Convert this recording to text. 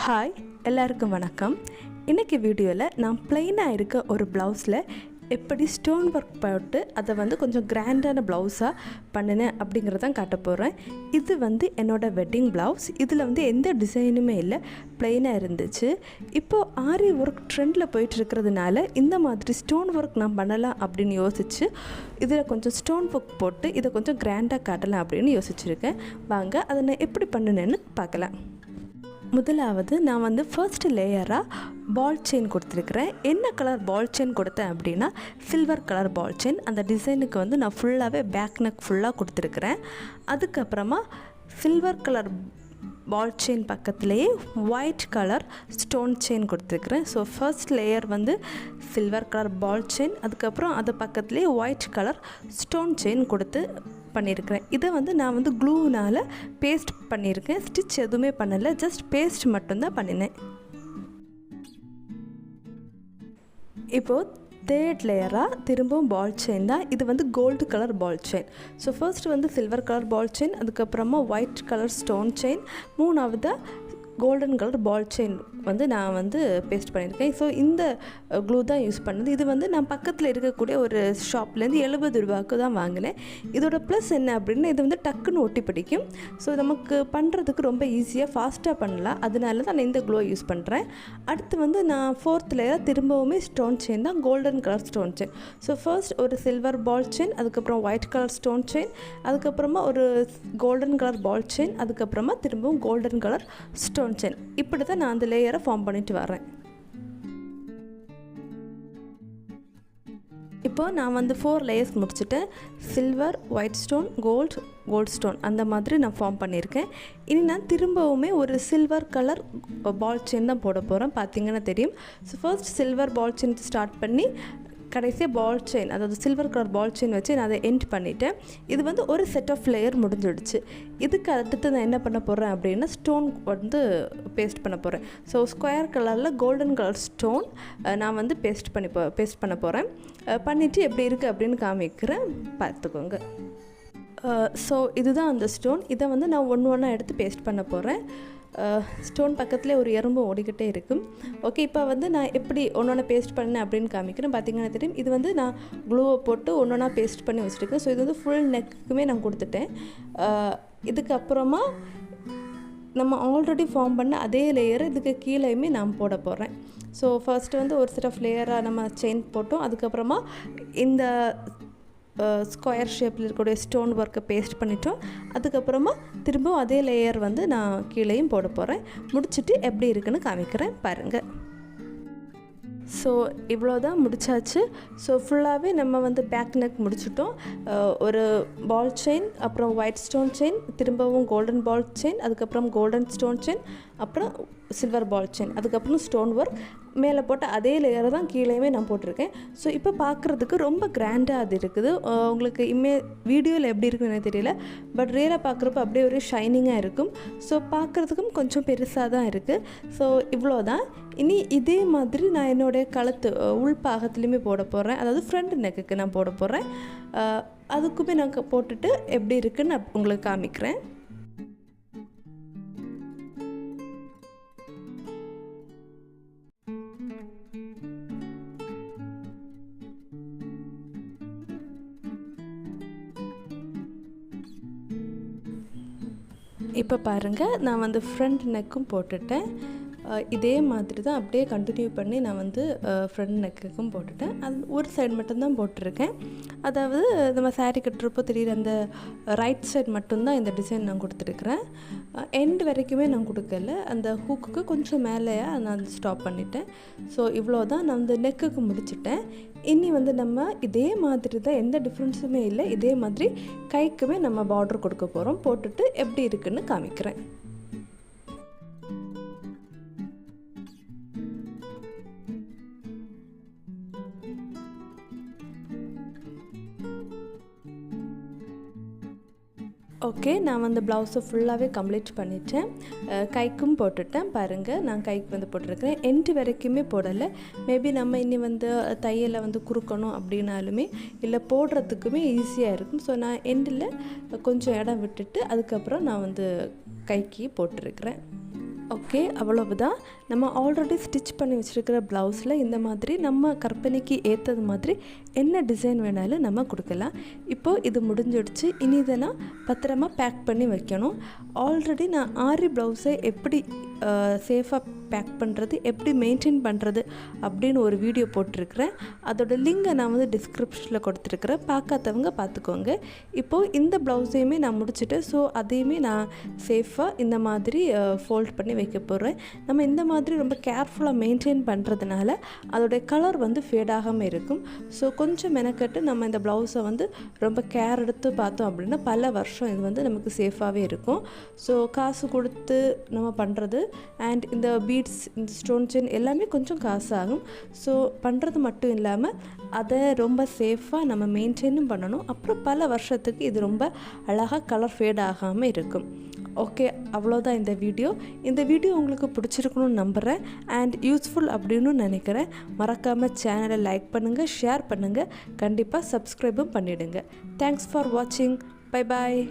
Hi எல்லாருக்கும் வணக்கம். இன்றைக்கி வீடியோவில் நான் ப்ளைனாக இருக்க ஒரு ப்ளவுஸில் எப்படி ஸ்டோன் ஒர்க் போட்டு அதை வந்து கொஞ்சம் கிராண்டான ப்ளவுஸாக பண்ணினேன் அப்படிங்கிறதான் காட்ட போகிறேன். இது வந்து என்னோடய வெட்டிங் ப்ளவுஸ். இதில் வந்து எந்த டிசைனுமே இல்லை, ப்ளைனாக இருந்துச்சு. இப்போது ஆரி ஒர்க் ட்ரெண்டில் போயிட்டுருக்கிறதுனால இந்த மாதிரி ஸ்டோன் ஒர்க் நான் பண்ணலாம் அப்படின்னு யோசித்து இதில் கொஞ்சம் ஸ்டோன் ஒர்க் போட்டு இதை கொஞ்சம் கிராண்டாக காட்டலாம் அப்படின்னு யோசிச்சுருக்கேன். வாங்க அதை நான் எப்படி பண்ணினேன்னு பார்க்கலாம். முதலாவது நான் வந்து ஃபர்ஸ்ட் லேயராக பால் செயின் கொடுத்துருக்குறேன். என்ன கலர் பால் செயின் கொடுத்தேன் அப்படின்னா சில்வர் கலர் பால் செயின். அந்த டிசைனுக்கு வந்து நான் ஃபுல்லாகவே பேக் நெக் ஃபுல்லாக கொடுத்துருக்குறேன். அதுக்கப்புறமா சில்வர் கலர் பால் செயின் பக்கத்துலேயே ஒயிட் கலர் ஸ்டோன் செயின் கொடுத்துருக்குறேன். ஸோ ஃபர்ஸ்ட் லேயர் வந்து சில்வர் கலர் பால் செயின், அதுக்கப்புறம் அது பக்கத்துலேயே ஒயிட் கலர் ஸ்டோன் செயின் கொடுத்து பண்ணியிருக்கிறேன். இதை வந்து நான் வந்து க்ளூனால் பேஸ்ட் பண்ணியிருக்கேன். ஸ்டிச் எதுவுமே பண்ணலை, ஜஸ்ட் பேஸ்ட் மட்டும்தான் பண்ணினேன். இப்போது தேர்ட் லேயராக திரும்பவும் பால் செயின் தான். இது வந்து gold colour ball chain. So first வந்து சில்வர் கலர் பால் செயின், அதுக்கப்புறமா ஒயிட் கலர் ஸ்டோன் செயின், மூணாவதாக கோல்டன் கலர் பால் செயின் வந்து நான் வந்து பேஸ்ட் பண்ணியிருக்கேன். ஸோ இந்த க்ளூ தான் யூஸ் பண்ணது. இது வந்து நான் பக்கத்தில் இருக்கக்கூடிய ஒரு ஷாப்லேருந்து 70 ரூபாய்க்கு தான் வாங்கினேன். இதோட ப்ளஸ் என்ன அப்படின்னா இது வந்து டக்குன்னு ஒட்டி பிடிக்கும். ஸோ நமக்கு பண்ணுறதுக்கு ரொம்ப ஈஸியாக ஃபாஸ்ட்டாக பண்ணலாம். அதனால தான் நான் இந்த க்ளூ யூஸ் பண்ணுறேன். அடுத்து வந்து நான் ஃபோர்த் லேயர் திரும்பவுமே ஸ்டோன் செயின் தான், golden colour stone chain. So first ஒரு சில்வர் பால் செயின், அதுக்கப்புறம் ஒயிட் கலர் ஸ்டோன் செயின், அதுக்கப்புறமா ஒரு கோல்டன் கலர் பால் செயின், அதுக்கப்புறமா திரும்பவும் கோல்டன் கலர் ஸ்டோன் செயின். இப்படி தான் நான் அந்த லேயரை ஃபார்ம் பண்ணிட்டு வரேன். இப்போ நான் வந்து 4 லேயர்ஸ் முடிச்சுட்டேன். Silver, white stone, gold stone அந்த மாதிரி நான் ஃபார்ம் பண்ணியிருக்கேன். இனி நான் திரும்பவுமே ஒரு சில்வர் கலர் பால் செயின் தான் போட போகிறேன். பார்த்தீங்கன்னா தெரியும். So first silver ball chain start பண்ணி கடைசியாக பால் செயின், அதாவது சில்வர் கலர் பால் செயின் வச்சு நான் அதை எண்ட் பண்ணிவிட்டேன். இது வந்து ஒரு செட் ஆஃப் லேயர் முடிஞ்சிடுச்சு. இதுக்கு அடுத்து நான் என்ன பண்ண போகிறேன் அப்படின்னா ஸ்டோன் வந்து பேஸ்ட் பண்ண போகிறேன். ஸோ ஸ்கொயர் கலரில் கோல்டன் கலர் ஸ்டோன் நான் வந்து பேஸ்ட் பண்ண போகிறேன். பண்ணிவிட்டு எப்படி இருக்குது அப்படின்னு காமிக்கிறேன், பார்த்துக்கோங்க. ஸோ இதுதான் அந்த ஸ்டோன். இதை வந்து நான் ஒன்றா எடுத்து பேஸ்ட் பண்ண போகிறேன். ஸ்டோன் பக்கத்தில் ஒரு எறும்பு ஓடிக்கிட்டே இருக்கும். ஓகே, இப்போ வந்து நான் எப்படி ஒன்றொன்னா பேஸ்ட் பண்ணேன் அப்படின்னு காமிக்கிறேன். பார்த்தீங்கன்னா தெரியும். இது வந்து நான் க்ளூவை போட்டு ஒன்றொன்னா பேஸ்ட் பண்ணி வச்சுருக்கேன். ஸோ இது வந்து ஃபுல் நெக்குமே நான் கொடுத்துட்டேன். இதுக்கப்புறமா நம்ம ஆல்ரெடி ஃபார்ம் பண்ண அதே லேயரை இதுக்கு கீழேயுமே நான் போட போகிறேன். ஸோ ஃபர்ஸ்ட்டு வந்து ஒரு செட் ஆஃப் லேயராக நம்ம செயின் போட்டோம். அதுக்கப்புறமா இந்த ஸ்கொயர் ஷேப்பில் இருக்கக்கூடிய ஸ்டோன் ஒர்க்கை பேஸ்ட் பண்ணிட்டோம். அதுக்கப்புறமா திரும்பவும் அதே லேயர் வந்து நான் கீழேயும் போட போகிறேன். முடிச்சுட்டு எப்படி இருக்குன்னு காமிக்கிறேன், பாருங்கள். ஸோ இவ்வளோ தான் முடிச்சாச்சு. ஸோ ஃபுல்லாகவே நம்ம வந்து பேக் நெக் முடிச்சிட்டோம். ஒரு பால் செயின், அப்புறம் ஒயிட் ஸ்டோன் செயின், திரும்பவும் கோல்டன் பால் செயின், அதுக்கப்புறம் கோல்டன் ஸ்டோன் செயின், அப்புறம் சில்வர் பால் செயின், அதுக்கப்புறம் ஸ்டோன் ஒர்க் மேலே போட்ட அதே லேயரை தான் கீழேயுமே நான் போட்டிருக்கேன். ஸோ இப்போ பார்க்குறதுக்கு ரொம்ப கிராண்டாக அது இருக்குது. உங்களுக்கு வீடியோவில் எப்படி இருக்குன்னு எனக்கு தெரியல, பட் ரியலாக பார்க்குறப்ப அப்படியே ஒரு ஷைனிங்காக இருக்கும். ஸோ பார்க்குறதுக்கும் கொஞ்சம் பெருசாக தான் இருக்குது. ஸோ இவ்வளோ தான். இனி இதே மாதிரி நான் என்னுடைய கழுத்து உள்பாகத்துலேயுமே போட போகிறேன். அதாவது ஃப்ரண்ட் நெக்குக்கு நான் போட போகிறேன். அதுக்குமே நான் போட்டுட்டு எப்படி இருக்குன்னு நான் உங்களுக்கு காமிக்கிறேன். இப்போ பாருங்கள், நான் வந்து ஃப்ரண்ட் நெக்கும் போட்டுட்டேன். இதே மாதிரி தான் அப்படியே கண்டினியூ பண்ணி நான் வந்து ஃப்ரண்ட் நெக்குக்கும் போட்டுட்டேன். அது ஒரு சைடு மட்டும்தான் போட்டிருக்கேன். அதாவது நம்ம சாரீ கட்டுறப்போ தெரியுற அந்த ரைட் சைடு மட்டும்தான் இந்த டிசைன் நான் கொடுத்துருக்குறேன். எண்ட் வரைக்குமே நான் கொடுக்கல. அந்த ஹூக்குக்கு கொஞ்சம் மேலேயா நான் ஸ்டாப் பண்ணிட்டேன். ஸோ இவ்வளோ தான் நான் வந்து நெக்குக்கு முடிச்சுட்டேன். இனி வந்து நம்ம இதே மாதிரி தான், எந்த டிஃப்ரென்ஸுமே இல்லை, இதே மாதிரி கைக்குமே நம்ம பார்டர் கொடுக்க போகிறோம். போட்டுட்டு எப்படி இருக்குன்னு காமிக்கிறேன். ஓகே, நான் வந்து ப்ளவுஸை ஃபுல்லாகவே கம்ப்ளீட் பண்ணிட்டேன். கைக்கும் போட்டுட்டேன். பாருங்கள், நான் கைக்கு வந்து போட்டிருக்கிறேன். எண்டு வரைக்குமே போடலை. மேபி நம்ம இனி வந்து தையலை வந்து குறுக்கணும் அப்படின்னாலுமே இல்லை போடுறதுக்குமே ஈஸியாக இருக்கும். ஸோ நான் எண்டில் கொஞ்சம் இடம் விட்டுட்டு அதுக்கப்புறம் நான் வந்து கைக்கு போட்டிருக்கிறேன். ஓகே, அவ்வளவுதான். நம்ம ஆல்ரெடி ஸ்டிச் பண்ணி வச்சுருக்கிற ப்ளவுஸில் இந்த மாதிரி நம்ம கற்பனைக்கு ஏற்றது மாதிரி என்ன டிசைன் வேணாலும் நம்ம கொடுக்கலாம். இப்போது இது முடிஞ்சிடுச்சு. இனி இதை நான் பத்திரமா பேக் பண்ணி வைக்கணும். ஆல்ரெடி நான் ஆரி ப்ளவுஸை எப்படி சேஃபாக பேக் பண்ணுறது, எப்படி மெயின்டைன் பண்ணுறது அப்படின்னு ஒரு வீடியோ போட்டிருக்கிறேன். அதோட லிங்கை நான் வந்து டிஸ்கிரிப்ஷனில் கொடுத்துருக்குறேன், பார்க்காதவங்க பார்த்துக்கோங்க. இப்போது இந்த ப்ளவுஸையுமே நான் முடிச்சுட்டு ஸோ அதையுமே நான் சேஃபாக இந்த மாதிரி ஃபோல்ட் பண்ணி வைக்க போகிறேன். நம்ம இந்த மாதிரி ரொம்ப கேர்ஃபுல்லாக மெயின்டைன் பண்ணுறதுனால அதோடைய கலர் வந்து ஃபேட் ஆகாமல் இருக்கும். ஸோ கொஞ்சம் மெனக்கட்டு நம்ம இந்த ப்ளவுஸை வந்து ரொம்ப கேர் எடுத்து பார்த்தோம் அப்படின்னா பல வருஷம் இது வந்து நமக்கு சேஃபாகவே இருக்கும். ஸோ காசு கொடுத்து நம்ம பண்ணுறது அண்ட் இந்த பீட்ஸ், இந்த ஸ்டோன் செயின் எல்லாமே கொஞ்சம் காசு ஆகும். ஸோ பண்ணுறது மட்டும் இல்லாமல் அதை ரொம்ப சேஃபாக நம்ம மெயின்டைனும் பண்ணணும். அப்புறம் பல வருஷத்துக்கு இது ரொம்ப அழகாக கலர் ஃபேட் ஆகாமல் இருக்கும். ஓகே, அவ்வளோதான் இந்த வீடியோ. இந்த வீடியோ உங்களுக்கு பிடிச்சிருக்கணும்னு நம்புகிறேன் அண்ட் யூஸ்ஃபுல் அப்படின்னு நினைக்கிறேன். மறக்காமல் சேனலை லைக் பண்ணுங்கள், ஷேர் பண்ணுங்கள், கண்டிப்பாக சப்ஸ்கிரைபும் பண்ணிவிடுங்க. தேங்க்ஸ் ஃபார் வாட்சிங். Bye bye.